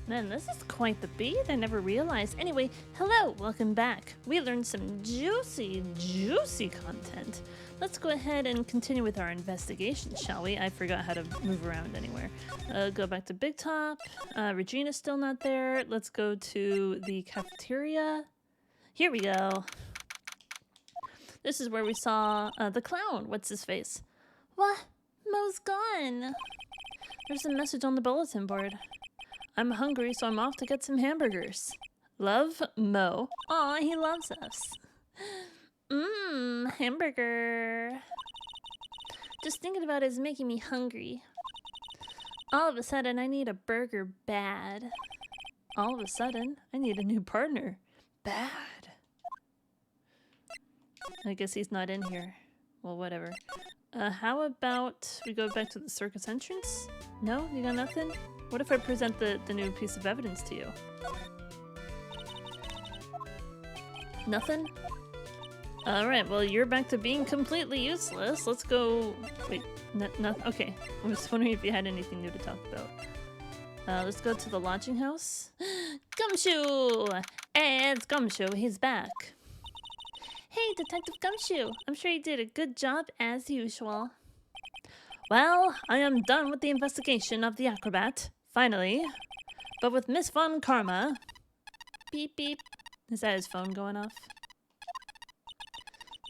Man, this is quite the beat. I never realized. Anyway, hello, welcome back. We learned some juicy content. Let's go ahead and continue with our investigation, shall we? I forgot how to move around anywhere. Go back to Big Top. Regina's still not there. Let's go to the cafeteria. Here we go. This is where we saw the clown. What's his face? What? Mo's gone. There's a message on the bulletin board. I'm hungry, so I'm off to get some hamburgers. Love, Mo. Aw, he loves us. Hamburger. Just thinking about it is making me hungry. All of a sudden, I need a burger bad. All of a sudden, I need a new partner. Bad. I guess he's not in here. Well, whatever. How about we go back to the circus entrance? No? You got nothing? What if I present the new piece of evidence to you? Nothing? Alright, well, you're back to being completely useless. Let's go... Wait, okay. I was wondering if you had anything new to talk about. Let's go to the lodging house. Gumshoe! Hey, it's Gumshoe. He's back. Hey, Detective Gumshoe. I'm sure you did a good job as usual. Well, I am done with the investigation of the acrobat. Finally. But with Miss Von Karma... Beep beep. Is that his phone going off?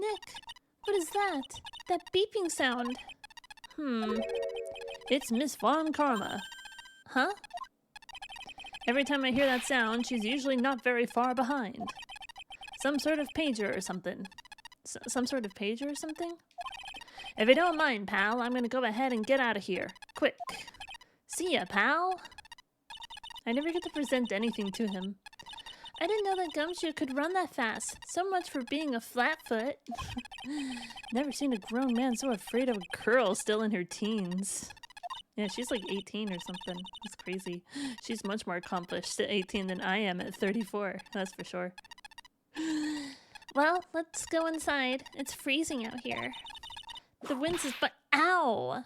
Nick, what is that? That beeping sound. It's Miss Von Karma. Huh? Every time I hear that sound, she's usually not very far behind. Some sort of pager or something. Some sort of pager or something? If you don't mind, pal, I'm gonna go ahead and get out of here. Quick. See ya, pal. I never get to present anything to him. I didn't know that Gumshoe could run that fast. So much for being a flatfoot. Never seen a grown man so afraid of a girl still in her teens. Yeah, she's like 18 or something. That's crazy. She's much more accomplished at 18 than I am at 34. That's for sure. Well, let's go inside. It's freezing out here. The wind is ow!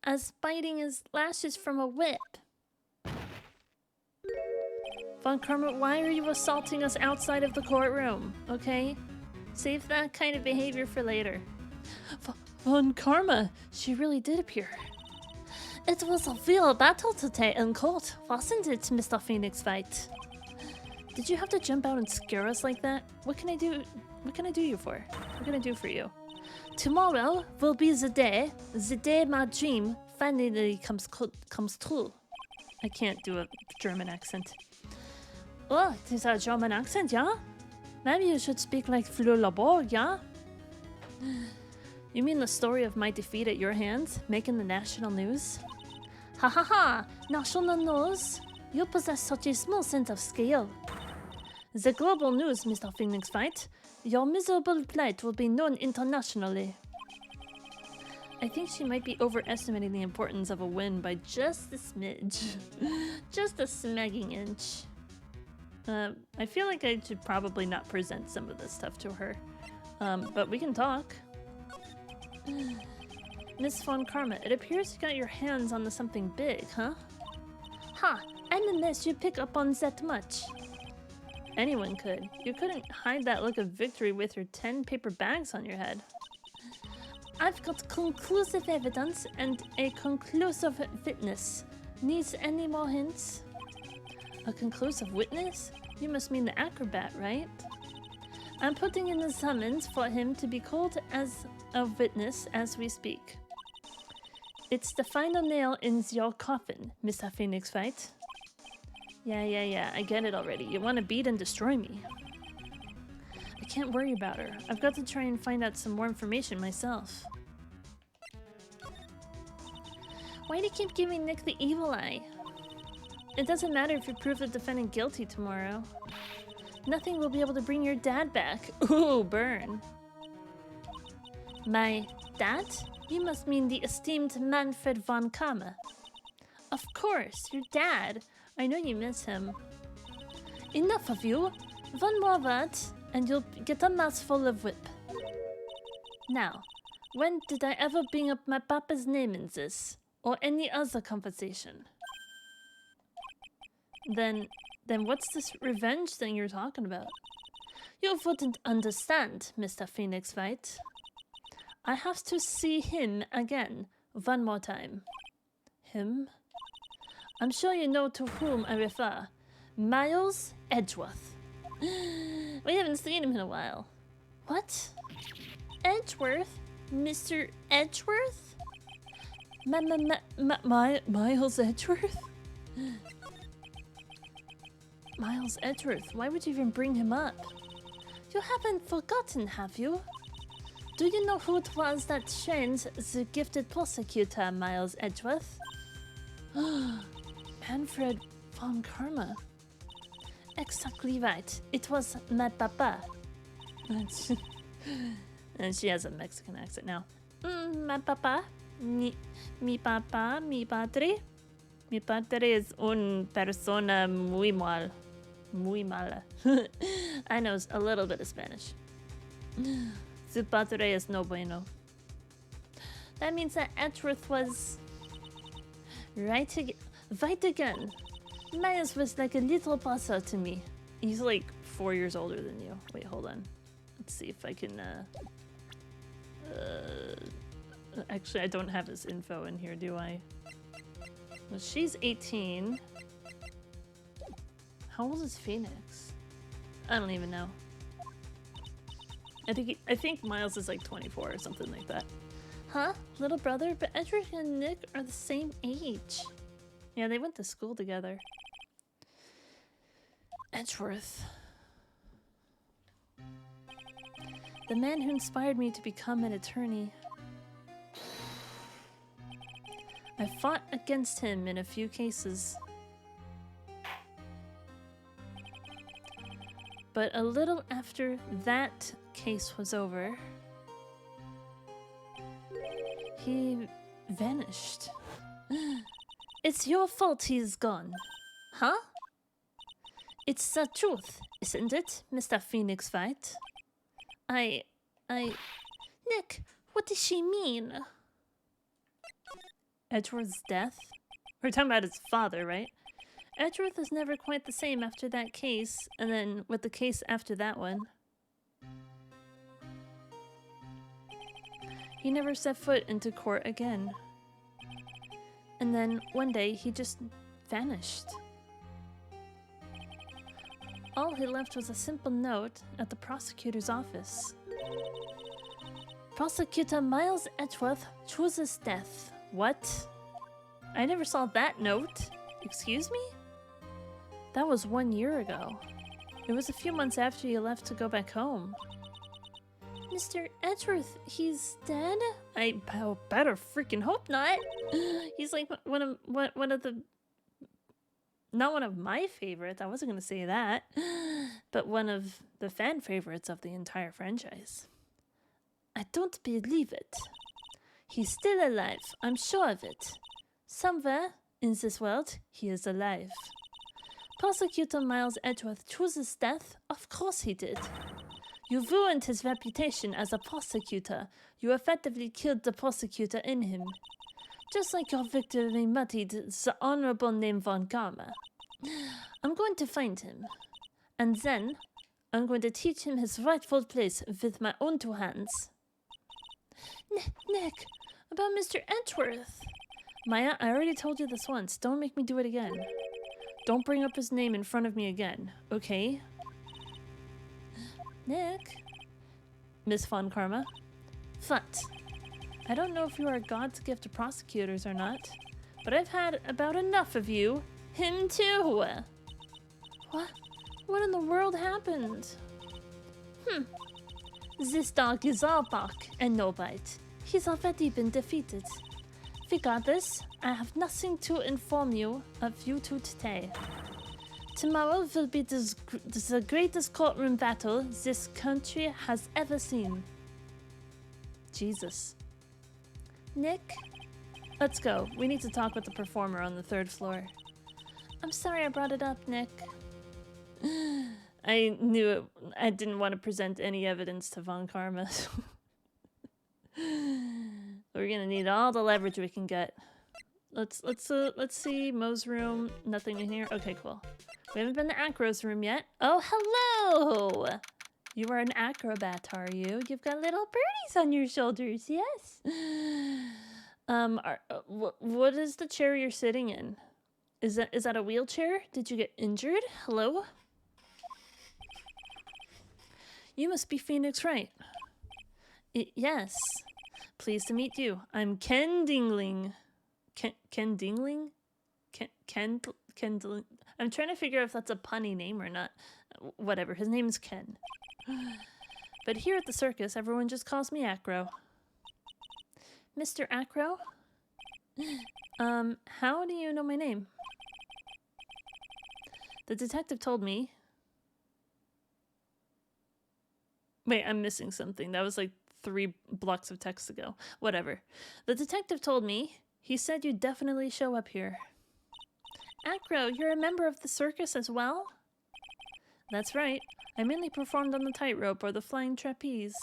As biting as lashes from a whip. Von Karma, why are you assaulting us outside of the courtroom? Okay? Save that kind of behavior for later. Von Karma, she really did appear. It was a real battle today in court, wasn't it, Mr. Phoenix White? Did you have to jump out and scare us like that? What can I do? What can I do you for? What can I do for you? Tomorrow will be the day my dream finally comes true. I can't do a German accent. Oh, it is a German accent, yeah? Maybe you should speak like Fleur Laborg, yeah? You mean the story of my defeat at your hands, making the national news? Ha ha ha! National news? You possess such a small sense of scale. The global news, Mr. Phoenix White. Your miserable plight will be known internationally. I think she might be overestimating the importance of a win by just a smidge. Just a smagging inch. I feel like I should probably not present some of this stuff to her. But we can talk. Miss Von Karma, it appears you got your hands on something big, huh? Ha! And unless you pick up on that much. Anyone could. You couldn't hide that look of victory with your 10 paper bags on your head. I've got conclusive evidence and a conclusive witness. Needs any more hints? A conclusive witness? You must mean the acrobat, right? I'm putting in a summons for him to be called as a witness as we speak. It's the final nail in your coffin, Mr. Phoenix White. Yeah, I get it already. You want to beat and destroy me. I can't worry about her. I've got to try and find out some more information myself. Why do you keep giving Nick the evil eye? It doesn't matter if you prove the defendant guilty tomorrow. Nothing will be able to bring your dad back. Ooh, burn. My dad? You must mean the esteemed Manfred von Karma. Of course, your dad. I know you miss him. Enough of you. One more word, and you'll get a mouthful of whip. Now, when did I ever bring up my papa's name in this? Or any other conversation? Then what's this revenge thing you're talking about? You wouldn't understand, Mr. Phoenix Wright. I have to see him again, one more time. Him? I'm sure you know to whom I refer. Miles Edgeworth. We haven't seen him in a while. What? Edgeworth? Mr. Edgeworth? Miles Edgeworth? Miles Edgeworth, why would you even bring him up? You haven't forgotten, have you? Do you know who it was that trained the gifted prosecutor, Miles Edgeworth? Manfred von Karma. Exactly right. It was my papa. And she has a Mexican accent now. My papa. Mi papa, mi padre. Mi padre es un persona muy mal. Muy mala. I know a little bit of Spanish. Su padre es no bueno. That means that Edgeworth was... Right again. Miles was like a little brother to me. He's like 4 years older than you. Wait, hold on. Let's see if I can... Actually, I don't have his info in here, do I? Well, she's 18. How old is Phoenix? I don't even know. I think Miles is like 24 or something like that. Huh? Little brother? But Edric and Nick are the same age. Yeah, they went to school together. Edgeworth. The man who inspired me to become an attorney. I fought against him in a few cases. But a little after that case was over, he vanished. It's your fault he's gone. Huh? It's the truth, isn't it, Mr. Phoenix Wright? Nick, what does she mean? Edgeworth's death? We're talking about his father, right? Edgeworth is never quite the same after that case, and then with the case after that one. He never set foot into court again. And then one day he just vanished. All he left was a simple note at the prosecutor's office. Prosecutor Miles Edgeworth chooses death. What? I never saw that note. Excuse me? That was 1 year ago. It was a few months after you left to go back home. Mr. Edgeworth, he's dead? I better freaking hope not. He's like one of the... Not one of my favorites, I wasn't going to say that. But one of the fan favorites of the entire franchise. I don't believe it. He's still alive, I'm sure of it. Somewhere in this world, he is alive. Prosecutor Miles Edgeworth chooses death? Of course he did. You ruined his reputation as a prosecutor. You effectively killed the prosecutor in him. Just like your victory muddied the honorable name Von Karma. I'm going to find him. And then, I'm going to teach him his rightful place with my own two hands. Nick, about Mr. Edgeworth. Maya, I already told you this once. Don't make me do it again. Don't bring up his name in front of me again, okay? Nick? Miss Von Karma? What? I don't know if you are God's gift to prosecutors or not, but I've had about enough of you. Him too! What? What in the world happened? This dog is all bark and no bite. He's already been defeated. Regardless, I have nothing to inform you of you two today. Tomorrow will be the greatest courtroom battle this country has ever seen. Jesus. Nick? Let's go. We need to talk with the performer on the 3rd floor. I'm sorry I brought it up, Nick. I knew it. I didn't want to present any evidence to Von Karma. We're gonna need all the leverage we can get. Let's see Mo's room. Nothing in here. Okay, cool. We haven't been to Acro's room yet. Oh, hello! You are an acrobat, are you? You've got little birdies on your shoulders, yes? What is the chair you're sitting in? Is that a wheelchair? Did you get injured? Hello? You must be Phoenix Wright. Yes. Pleased to meet you. I'm Ken Dingling. Ken Dingling? Ken Dingling? I'm trying to figure out if that's a punny name or not. Whatever, his name is Ken. But here at the circus, everyone just calls me Acro. Mr. Acro? How do you know my name? The detective told me... Wait, I'm missing something. That was like 3 blocks of text ago. Whatever. The detective told me, he said you'd definitely show up here. Acro, you're a member of the circus as well? That's right. I mainly performed on the tightrope or the flying trapeze.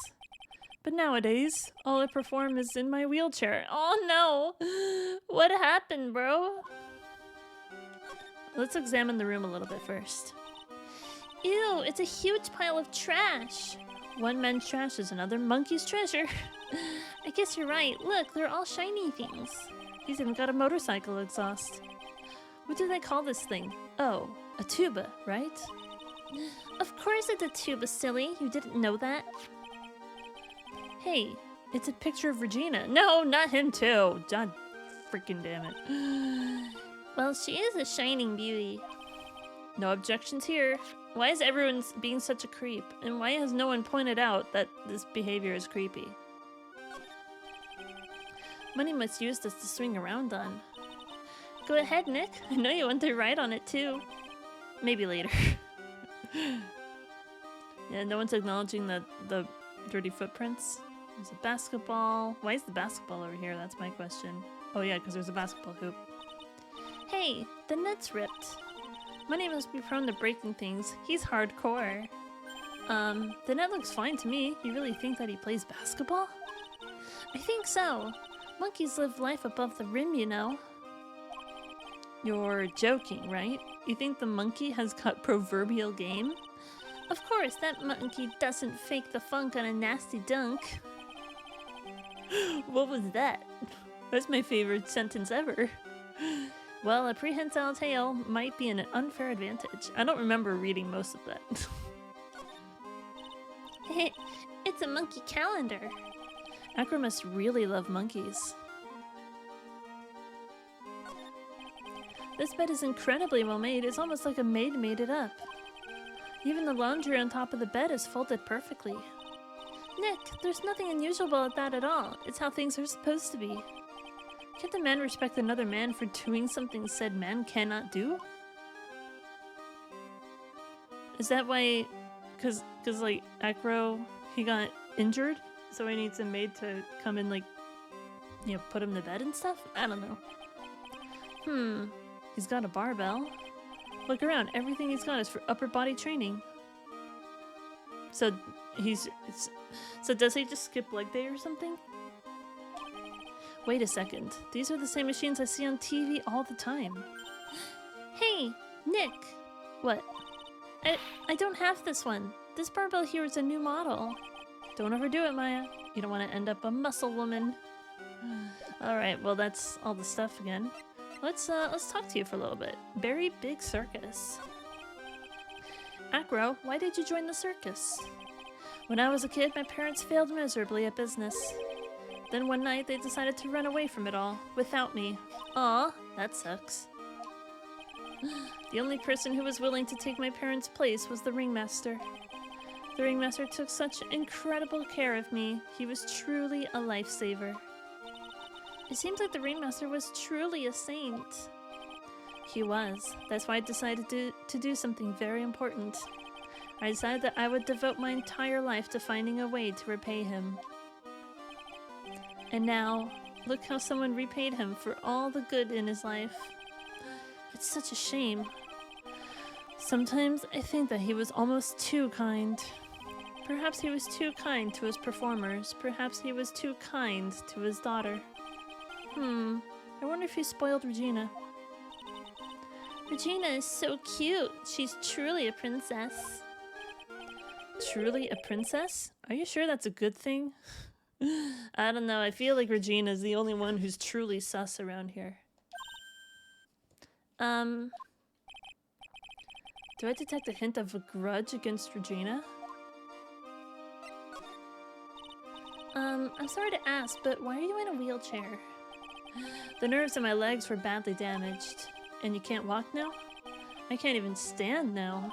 But nowadays, all I perform is in my wheelchair. Oh no! What happened, bro? Let's examine the room a little bit first. Ew, it's a huge pile of trash. One man's trash is another monkey's treasure. I guess you're right. Look, they're all shiny things. He's even got a motorcycle exhaust. What do they call this thing? Oh, a tuba, right? Of course it's a tuba, silly. You didn't know that? Hey, it's a picture of Regina. No, not him too. God freaking damn it. Well, she is a shining beauty. No objections here. Why is everyone being such a creep? And why has no one pointed out that this behavior is creepy? Money must use this to swing around on. Go ahead, Nick. I know you want to ride on it too. Maybe later. Yeah, no one's acknowledging the dirty footprints. There's a basketball. Why is the basketball over here? That's my question. Oh yeah, because there's a basketball hoop. Hey, the net's ripped. Money must be prone to breaking things. He's hardcore. The net looks fine to me. You really think that he plays basketball? I think so. Monkeys live life above the rim, you know. You're joking, right? You think the monkey has got proverbial game? Of course, that monkey doesn't fake the funk on a nasty dunk. What was that? That's my favorite sentence ever. Well, a prehensile tail might be an unfair advantage. I don't remember reading most of that. It's a monkey calendar. Acro must really love monkeys. This bed is incredibly well made. It's almost like a maid made it up. Even the laundry on top of the bed is folded perfectly. Nick, there's nothing unusual about that at all. It's how things are supposed to be. Can't a man respect another man for doing something said man cannot do? Is that why... Cause like, Acro, he got injured? So he needs a maid to come and like, you know, put him to bed and stuff? I don't know. He's got a barbell. Look around, everything he's got is for upper body training. So does he just skip leg day or something? Wait a second, these are the same machines I see on TV all the time. Hey, Nick! What? I don't have this one. This barbell here is a new model. Don't overdo it, Maya. You don't want to end up a muscle woman. Alright, well that's all the stuff again. Let's talk to you for a little bit. Very big circus. Acro, why did you join the circus? When I was a kid, my parents failed miserably at business. Then one night, they decided to run away from it all, without me. Aw, that sucks. The only person who was willing to take my parents' place was the ringmaster. The ringmaster took such incredible care of me. He was truly a lifesaver. It seems like the ringmaster was truly a saint. He was. That's why I decided to do something very important. I decided that I would devote my entire life to finding a way to repay him. And now, look how someone repaid him for all the good in his life. It's such a shame. Sometimes I think that he was almost too kind. Perhaps he was too kind to his performers. Perhaps he was too kind to his daughter. I wonder if he spoiled Regina. Regina is so cute. She's truly a princess. Truly a princess? Are you sure that's a good thing? I don't know. I feel like Regina's the only one who's truly sus around here. Do I detect a hint of a grudge against Regina? I'm sorry to ask, but why are you in a wheelchair? The nerves in my legs were badly damaged. And you can't walk now? I can't even stand now.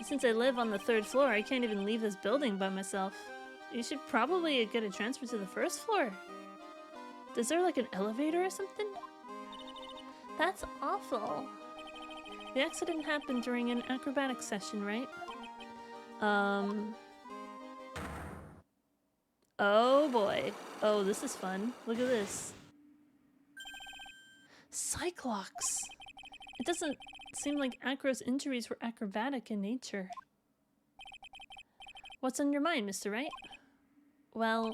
Since I live on the 3rd floor, I can't even leave this building by myself. You should probably get a transfer to the 1st floor. Is there like an elevator or something? That's awful. The accident happened during an acrobatics session, right? Oh boy. Oh, this is fun. Look at this. Cyclops! It doesn't seem like Acro's injuries were acrobatic in nature. What's on your mind, Mr. Wright? Well,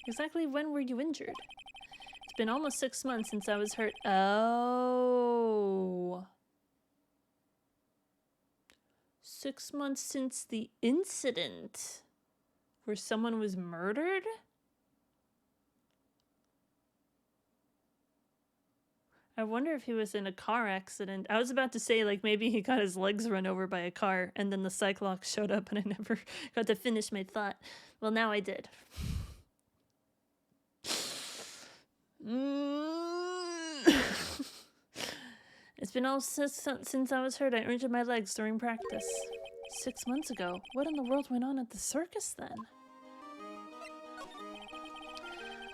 exactly when were you injured? It's been almost 6 months since I was hurt. Oh. 6 months since the incident where someone was murdered? I wonder if he was in a car accident. I was about to say, like, maybe he got his legs run over by a car and then the Cyclops showed up and I never got to finish my thought. Well, now I did. It's been all since I was hurt. I injured my legs during practice. 6 months ago. What in the world went on at the circus then?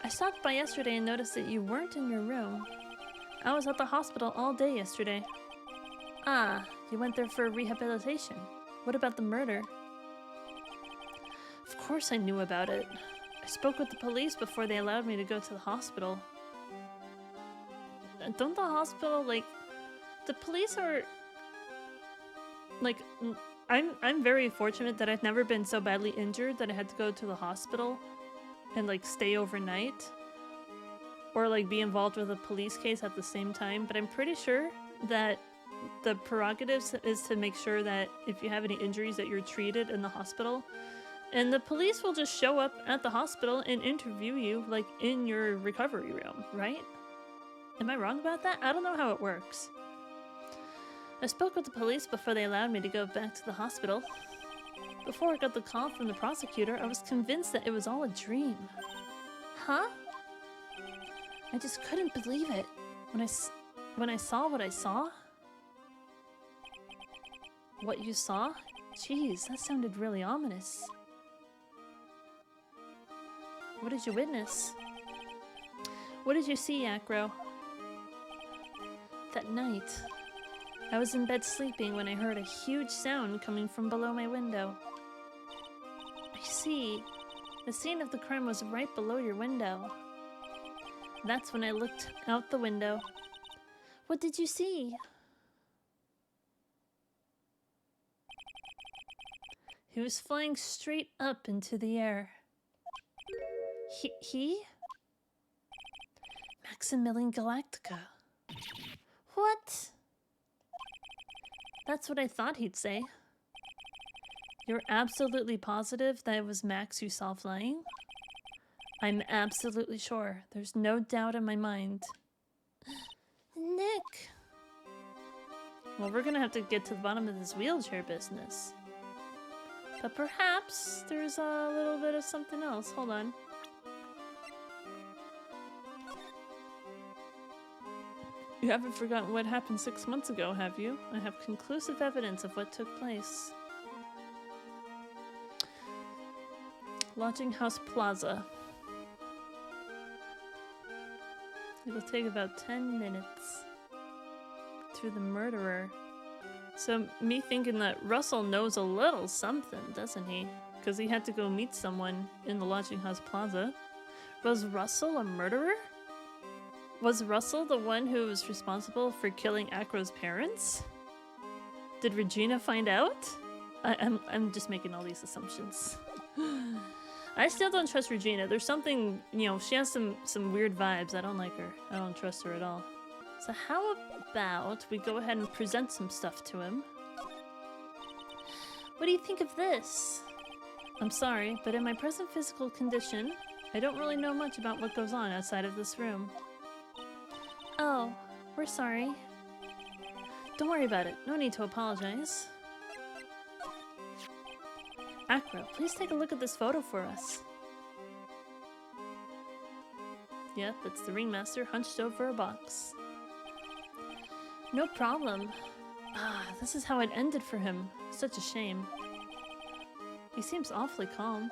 I stopped by yesterday and noticed that you weren't in your room. I was at the hospital all day yesterday. Ah, you went there for rehabilitation. What about the murder? Of course I knew about it. I spoke with the police before they allowed me to go to the hospital. Don't the hospital, like... The police are... Like, I'm very fortunate that I've never been so badly injured that I had to go to the hospital and, like, stay overnight. Or, like, be involved with a police case at the same time. But I'm pretty sure that the prerogatives is to make sure that if you have any injuries that you're treated in the hospital. And the police will just show up at the hospital and interview you, like, in your recovery room, right? Am I wrong about that? I don't know how it works. I spoke with the police before they allowed me to go back to the hospital. Before I got the call from the prosecutor, I was convinced that it was all a dream. Huh? I just couldn't believe it. When I saw what I saw? What you saw? Jeez, that sounded really ominous. What did you witness? What did you see, Acro? That night, I was in bed sleeping when I heard a huge sound coming from below my window. I see. The scene of the crime was right below your window. That's when I looked out the window. What did you see? He was flying straight up into the air. He? Maximilian Galactica. What? That's what I thought he'd say. You're absolutely positive that it was Max you saw flying? I'm absolutely sure. There's no doubt in my mind. Nick! Well, we're gonna have to get to the bottom of this wheelchair business. But perhaps there's a little bit of something else. Hold on. You haven't forgotten what happened 6 months ago, have you? I have conclusive evidence of what took place. Lodging House Plaza. It'll take about 10 minutes to the murderer. So me thinking that Russell knows a little something, doesn't he? Because he had to go meet someone in the Lodging House Plaza. Was Russell a murderer? Was Russell the one who was responsible for killing Acro's parents? Did Regina find out? I'm just making all these assumptions. I still don't trust Regina. There's something, you know, she has some weird vibes. I don't like her. I don't trust her at all. So how about we go ahead and present some stuff to him? What do you think of this? I'm sorry, but in my present physical condition, I don't really know much about what goes on outside of this room. Oh, we're sorry. Don't worry about it. No need to apologize. Acro, please take a look at this photo for us. Yep, it's the ringmaster hunched over a box. No problem. Ah, this is how it ended for him. Such a shame. He seems awfully calm,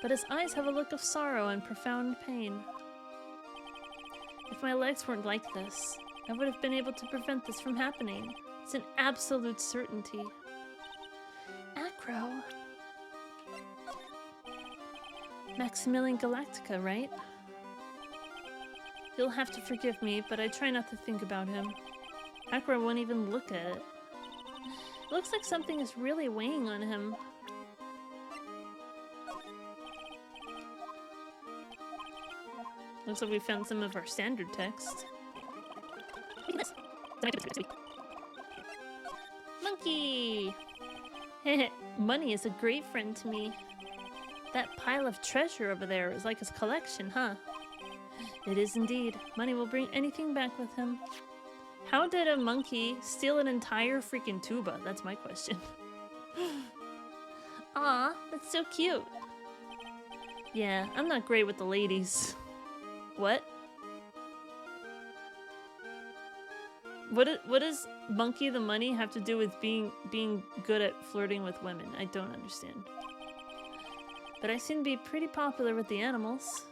but his eyes have a look of sorrow and profound pain. If my legs weren't like this, I would have been able to prevent this from happening. It's an absolute certainty. Acro. Maximilian Galactica, right? You'll have to forgive me, but I try not to think about him. Acro won't even look at it. It looks like something is really weighing on him. Looks like we found some of our standard text. Monkey! Money is a great friend to me. That pile of treasure over there is like his collection, huh? It is indeed. Money will bring anything back with him. How did a monkey steal an entire freaking tuba? That's my question. Aw, that's so cute. Yeah, I'm not great with the ladies. What? What does Monkey the Money have to do with being good at flirting with women? I don't understand. But I seem to be pretty popular with the animals.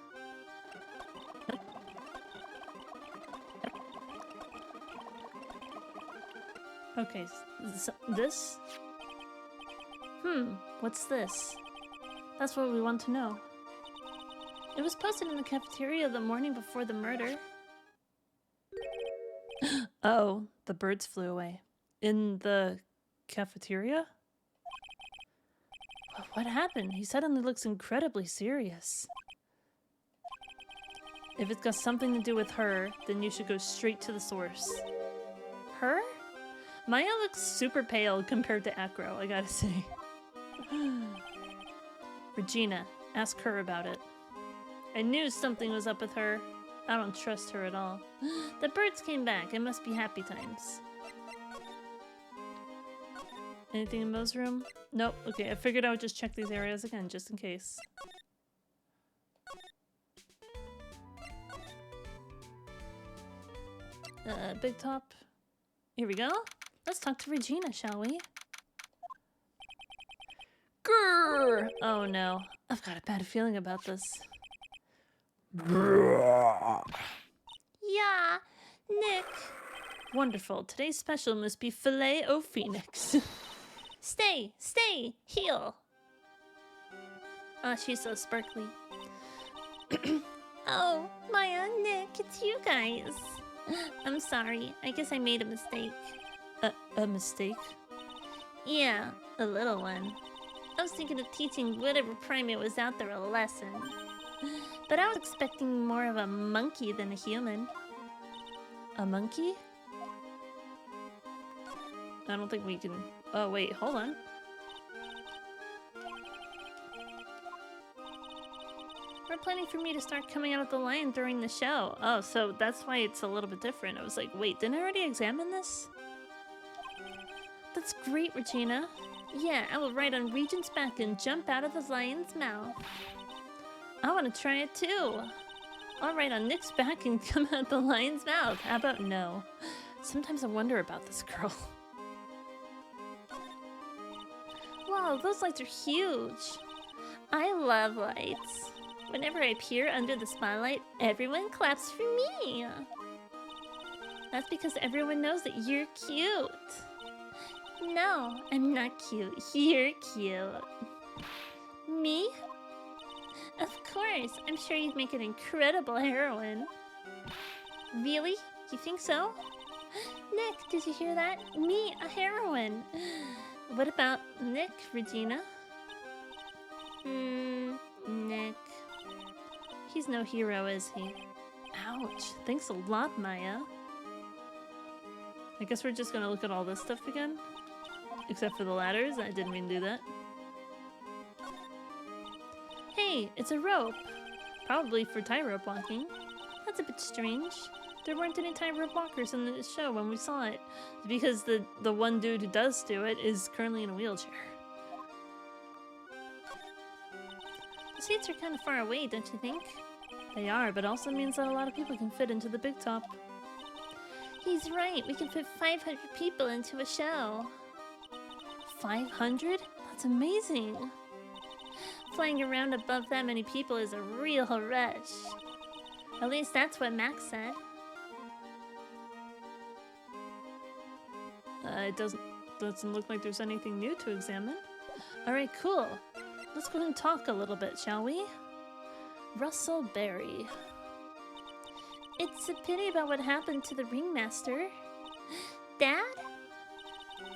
Okay, this? What's this? That's what we want to know. It was posted in the cafeteria the morning before the murder. Oh, the birds flew away. In the cafeteria? What happened? He suddenly looks incredibly serious. If it's got something to do with her, then you should go straight to the source. Her? Maya looks super pale compared to Acro, I gotta say. Regina, ask her about it. I knew something was up with her. I don't trust her at all. The birds came back. It must be happy times. Anything in Mo's room? Nope. Okay, I figured I would just check these areas again, just in case. Big top. Here we go. Let's talk to Regina, shall we? Grrr! Oh no. I've got a bad feeling about this. Yeah, Nick. Wonderful. Today's special must be filet o phoenix. Stay, heal. Oh, she's so sparkly. Oh, Maya, Nick, it's you guys. I'm sorry. I guess I made a mistake. A mistake? Yeah, a little one. I was thinking of teaching whatever primate was out there a lesson. But I was expecting more of a monkey than a human. A monkey? I don't think we can... Oh, wait, hold on. We're planning for me to start coming out of the line during the show. Oh, so that's why it's a little bit different. I was like, wait, didn't I already examine this? That's great, Regina. Yeah, I will ride on Regent's back and jump out of the lion's mouth. I want to try it too. I'll ride on Nick's back and come out the lion's mouth. How about no? Sometimes I wonder about this girl. Wow, those lights are huge. I love lights. Whenever I appear under the spotlight, everyone claps for me. That's because everyone knows that you're cute. No, I'm not cute. You're cute. Me? Of course. I'm sure you'd make an incredible heroine. Really? You think so? Nick, did you hear that? Me, a heroine. What about Nick, Regina? Nick. He's no hero, is he? Ouch. Thanks a lot, Maya. I guess we're just gonna look at all this stuff again? Except for the ladders. I didn't mean to do that. Hey, it's a rope. Probably for tightrope walking. That's a bit strange. There weren't any tightrope walkers in the show when we saw it. Because the one dude who does do it is currently in a wheelchair. The seats are kind of far away, don't you think? They are, but also means that a lot of people can fit into the big top. He's right, we can fit 500 people into a show. 500? That's amazing! Flying around above that many people is a real rush. At least that's what Max said. It doesn't look like there's anything new to examine. Alright, cool. Let's go and talk a little bit, shall we? Russell Berry. It's a pity about what happened to the ringmaster. Dad?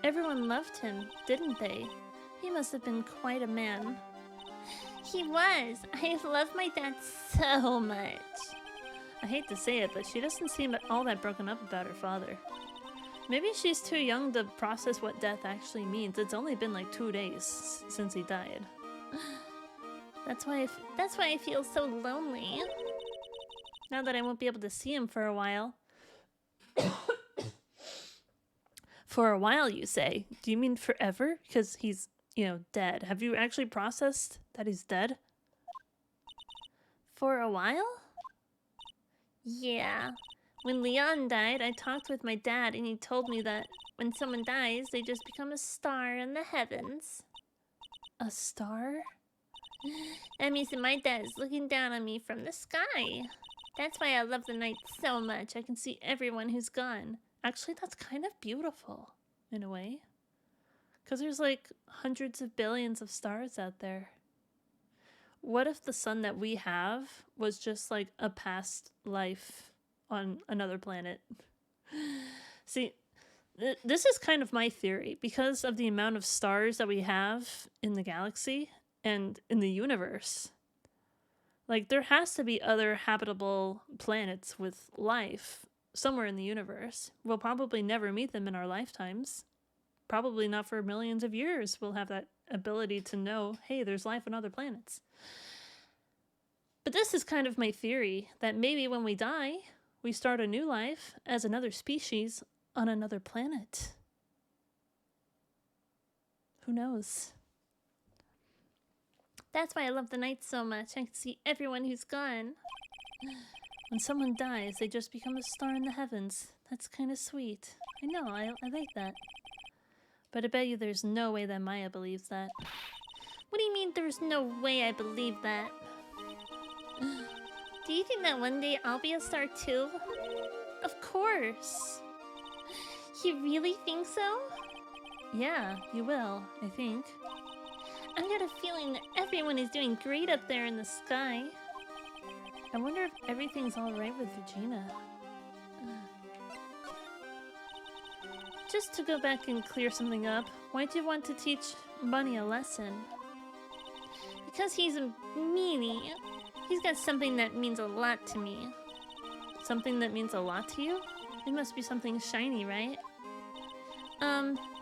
Everyone loved him, didn't they? He must have been quite a man. He was. I love my dad so much. I hate to say it, but she doesn't seem all that broken up about her father. Maybe she's too young to process what death actually means. It's only been like 2 days since he died. That's why I feel so lonely. Now that I won't be able to see him for a while. For a while, you say? Do you mean forever? Because he's, dead. Have you actually processed that he's dead? For a while? Yeah. When Leon died, I talked with my dad and he told me that when someone dies, they just become a star in the heavens. A star? That means that my dad is looking down on me from the sky. That's why I love the night so much. I can see everyone who's gone. Actually, that's kind of beautiful, in a way. Because there's like hundreds of billions of stars out there. What if the sun that we have was just like a past life on another planet? See, this is kind of my theory. Because of the amount of stars that we have in the galaxy and in the universe, like there has to be other habitable planets with life somewhere in the universe. We'll probably never meet them in our lifetimes. Probably not for millions of years we'll have that ability to know, hey, there's life on other planets. But this is kind of my theory, that maybe when we die, we start a new life as another species on another planet. Who knows? That's why I love the night so much. I can see everyone who's gone. When someone dies, they just become a star in the heavens. That's kind of sweet. I know, I like that. But I bet you there's no way that Maya believes that. What do you mean there's no way I believe that? Do you think that one day I'll be a star too? Of course. You really think so? Yeah, you will, I think. I got a feeling that everyone is doing great up there in the sky. I wonder if everything's alright with Regina. Just to go back and clear something up, why'd you want to teach Bunny a lesson? Because he's a meanie. He's got something that means a lot to me. Something that means a lot to you? It must be something shiny, right?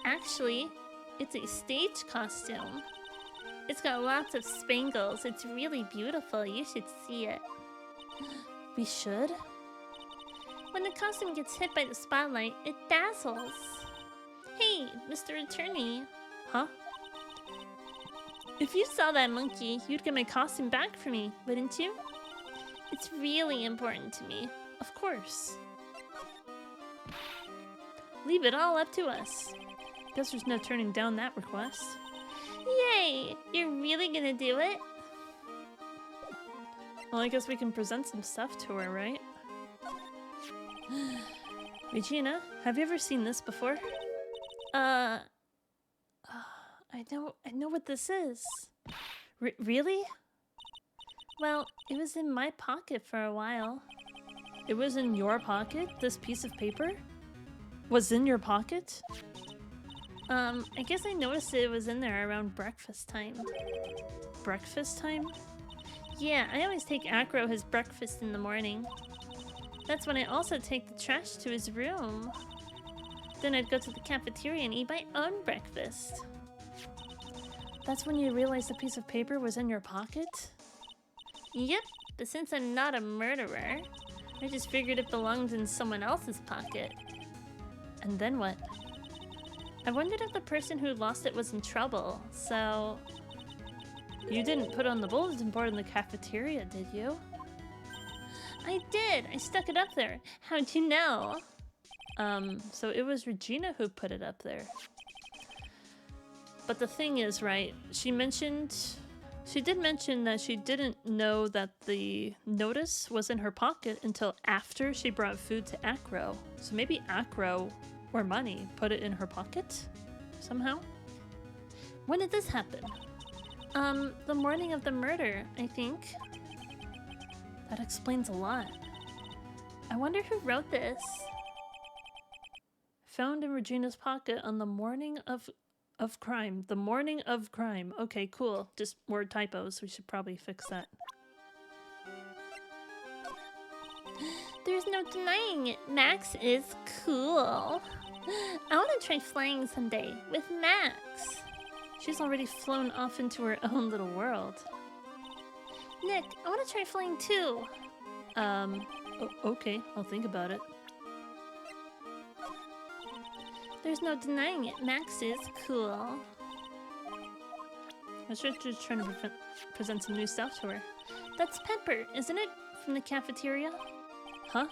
Actually, it's a stage costume. It's got lots of spangles. It's really beautiful. You should see it. We should? When the costume gets hit by the spotlight, it dazzles. Hey, Mr. Attorney. Huh? If you saw that monkey, you'd get my costume back for me, wouldn't you? It's really important to me. Of course. Leave it all up to us. Guess there's no turning down that request. Yay! You're really gonna do it? Well, I guess we can present some stuff to her, right? Regina, have you ever seen this before? I know what this is. Really? Well, it was in my pocket for a while. It was in your pocket? This piece of paper? Was in your pocket? I guess I noticed it was in there around breakfast time. Breakfast time? Yeah, I always take Acro his breakfast in the morning. That's when I also take the trash to his room. Then I'd go to the cafeteria and eat my own breakfast. That's when you realized the piece of paper was in your pocket? Yep, but since I'm not a murderer, I just figured it belonged in someone else's pocket. And then what? I wondered if the person who lost it was in trouble, so... You didn't put on the bulletin board in the cafeteria, did you? I did! I stuck it up there. How'd you know? So it was Regina who put it up there. But the thing is, right, she did mention that she didn't know that the notice was in her pocket until after she brought food to Acro. So maybe Acro, or Money, put it in her pocket? Somehow? When did this happen? The morning of the murder, I think. That explains a lot. I wonder who wrote this. Found in Regina's pocket on the morning of crime. The morning of crime. Okay, cool. Just word typos. We should probably fix that. There's no denying it. Max is cool. I want to try flying someday with Max. She's already flown off into her own little world. Nick, I want to try flying too. Okay, I'll think about it. There's no denying it. Max is cool. I was just trying to present some new stuff to her. That's Pepper, isn't it? From the cafeteria? Huh?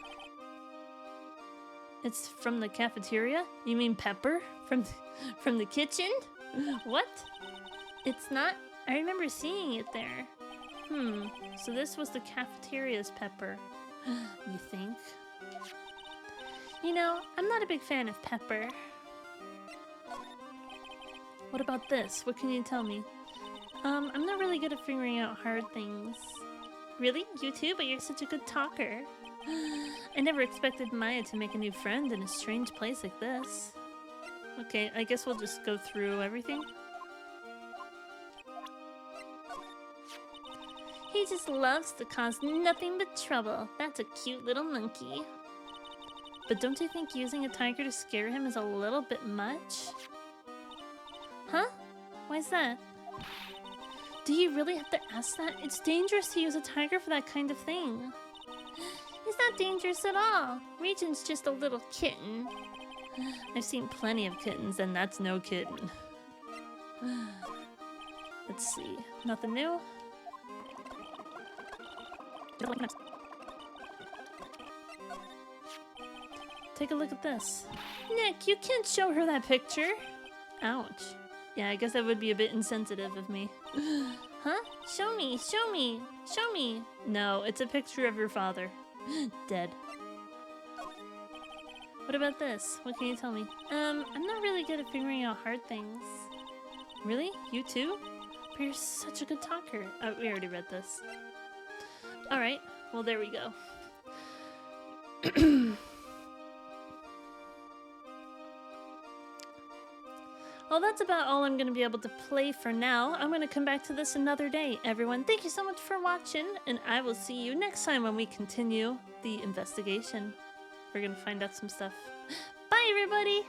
It's from the cafeteria? You mean Pepper? From the kitchen? What? It's not? I remember seeing it there. So this was the cafeteria's Pepper. You think? You know, I'm not a big fan of Pepper. What about this? What can you tell me? I'm not really good at figuring out hard things. Really? You too? But you're such a good talker. I never expected Maya to make a new friend in a strange place like this. Okay, I guess we'll just go through everything. He just loves to cause nothing but trouble. That's a cute little monkey. But don't you think using a tiger to scare him is a little bit much? Huh? Why's that? Do you really have to ask that? It's dangerous to use a tiger for that kind of thing. It's not dangerous at all. Regent's just a little kitten. I've seen plenty of kittens, and that's no kitten. Let's see. Nothing new? Take a look at this. Nick, you can't show her that picture. Ouch. Yeah, I guess that would be a bit insensitive of me. Huh? Show me, show me, show me. No, it's a picture of your father. Dead. What about this? What can you tell me? I'm not really good at figuring out hard things. Really? You too? But you're such a good talker. Oh, we already read this. Alright, well there we go. Well, that's about all I'm going to be able to play for now. I'm going to come back to this another day. Everyone, thank you so much for watching, and I will see you next time when we continue the investigation. We're going to find out some stuff. Bye, everybody!